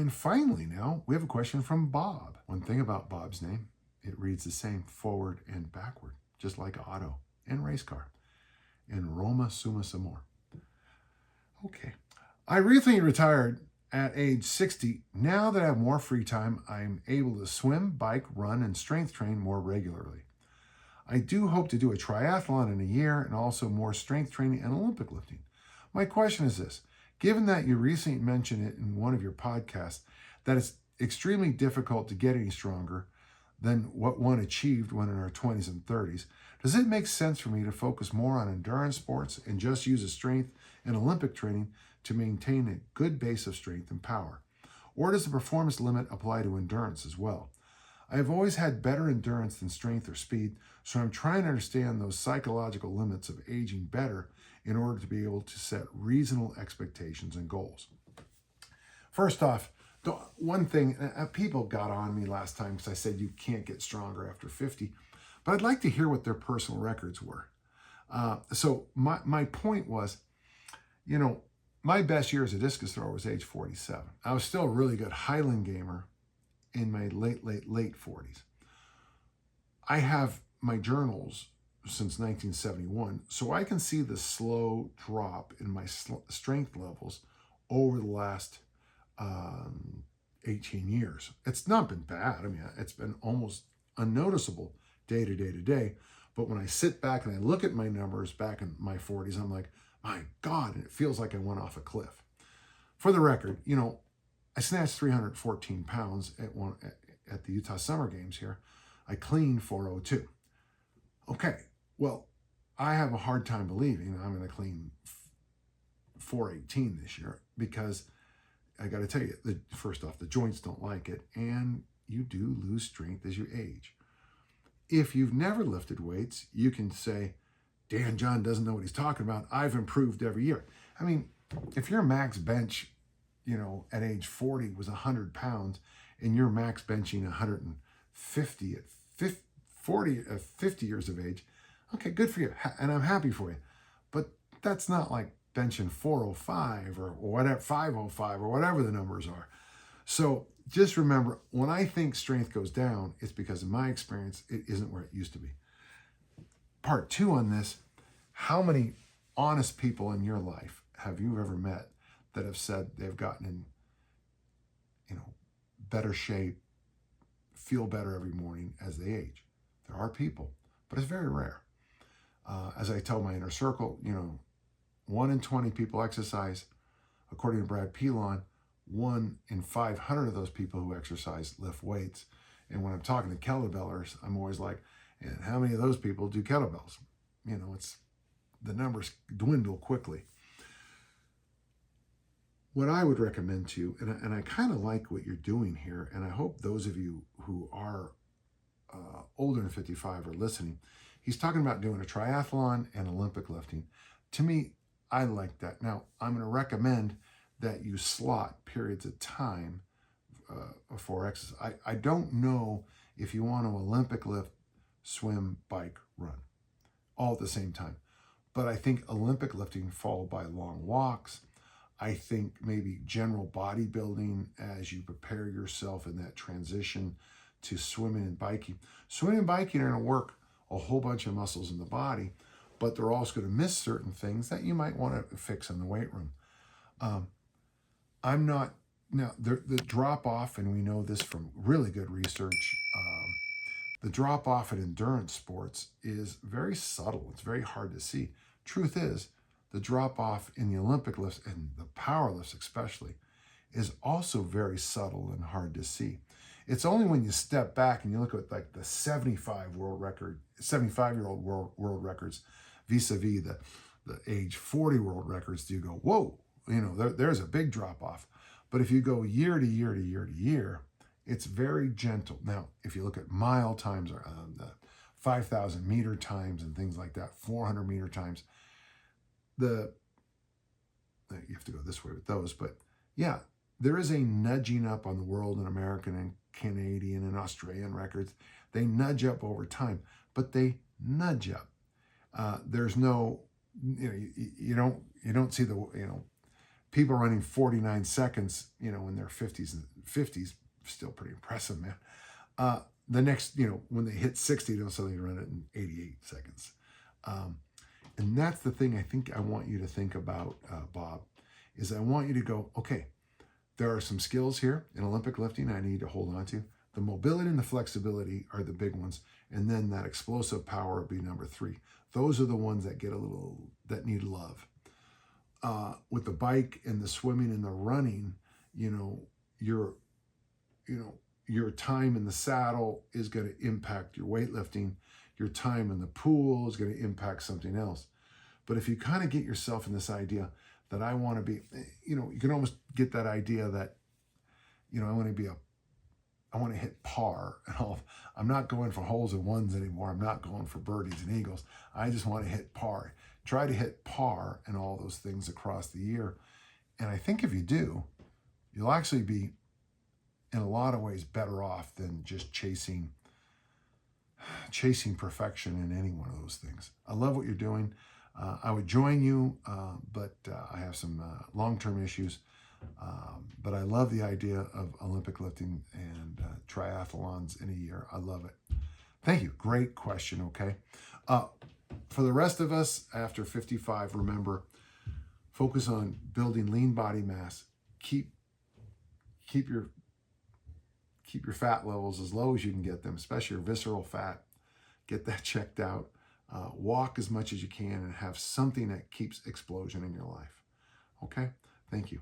And finally now, we have a question from Bob. One thing about Bob's name, it reads the same forward and backward, just like auto and race car. And Roma summa amor. Okay. I recently retired at age 60. Now that I have more free time, I'm able to swim, bike, run, and strength train more regularly. I do hope to do a triathlon in a year and also more strength training and Olympic lifting. My question is this. Given that you recently mentioned it in one of your podcasts, that it's extremely difficult to get any stronger than what one achieved when in our 20s and 30s, does it make sense for me to focus more on endurance sports and just use a strength and Olympic training to maintain a good base of strength and power? Or does the performance limit apply to endurance as well? I have always had better endurance than strength or speed, so I'm trying to understand those psychological limits of aging better in order to be able to set reasonable expectations and goals. First off, the one thing, people got on me last time because I said you can't get stronger after 50, but I'd like to hear what their personal records were. So my point was, my best year as a discus thrower was age 47. I was still a really good Highland gamer in my late 40s. I have my journals since 1971, so I can see the slow drop in my strength levels over the last 18 years. It's not been bad. I mean, it's been almost unnoticeable day to day to day. But when I sit back and I look at my numbers back in my 40s, I'm like, my God, and it feels like I went off a cliff. For the record, I snatched 314 pounds at the Utah Summer Games here. I cleaned 402. Okay, well, I have a hard time believing I'm going to clean 418 this year because I got to tell you, first off, the joints don't like it, and you do lose strength as you age. If you've never lifted weights, you can say, Dan John doesn't know what he's talking about. I've improved every year. I mean, if your max bench, at age 40 was 100 pounds and you're max benching 150 at 50 years of age, okay, good for you. And I'm happy for you. But that's not like benching 405 or whatever, 505 or whatever the numbers are. So just remember, when I think strength goes down, it's because in my experience, it isn't where it used to be. Part two on this, how many honest people in your life have you ever met that have said they've gotten in, better shape, feel better every morning as they age? There are people, but it's very rare. As I tell my inner circle, 1 in 20 people exercise. According to Brad Pilon, 1 in 500 of those people who exercise lift weights. And when I'm talking to kettlebellers, I'm always like, and how many of those people do kettlebells? The numbers dwindle quickly. What I would recommend to you, and I kind of like what you're doing here, and I hope those of you who are older than 55 are listening. He's talking about doing a triathlon and Olympic lifting. To me, I like that. Now, I'm going to recommend that you slot periods of time for exercise. I don't know if you want to Olympic lift, swim, bike, run, all at the same time. But I think Olympic lifting followed by long walks. I think maybe general bodybuilding as you prepare yourself in that transition to swimming and biking. Swimming and biking are going to work a whole bunch of muscles in the body, but they're also going to miss certain things that you might want to fix in the weight room. The drop off, and we know this from really good research, the drop off in endurance sports is very subtle. It's very hard to see. Truth is, the drop off in the Olympic lifts and the power lifts especially is also very subtle and hard to see. It's only when you step back and you look at like the 75-year-old world records vis-a-vis the age 40 world records, do you go, whoa, there's a big drop off. But if you go year to year to year to year, it's very gentle. Now, if you look at mile times or the 5,000 meter times and things like that, 400 meter times, you have to go this way with those. But yeah, there is a nudging up on the world and American and Canadian and Australian records. They nudge up over time, but they nudge up. There's no, you don't see the, People running 49 seconds, you know, in their 50s and 50s, still pretty impressive, man. The next, you know, when they hit 60, they'll suddenly run it in 88 seconds. And that's the thing I think I want you to think about, Bob, is I want you to go, okay, there are some skills here in Olympic lifting I need to hold on to. The mobility and the flexibility are the big ones. And then that explosive power would be number 3. Those are the ones that get that need love. With the bike and the swimming and the running, you know, your time in the saddle is going to impact your weightlifting. Your time in the pool is going to impact something else. But if you kind of get yourself in this idea that I want to be, you know, you can almost get that idea that, you know, I want to hit par and all. I'm not going for holes in ones anymore. I'm not going for birdies and eagles. I just want to hit par. Try to hit par and all those things across the year. And I think if you do, you'll actually be in a lot of ways better off than just chasing perfection in any one of those things. I love what you're doing. I would join you, but I have some long-term issues. But I love the idea of Olympic lifting and triathlons in a year. I love it. Thank you. Great question, okay? For the rest of us, after 55, remember, focus on building lean body mass. Keep your fat levels as low as you can get them, especially your visceral fat. Get that checked out. Walk as much as you can and have something that keeps explosion in your life. Okay? Thank you.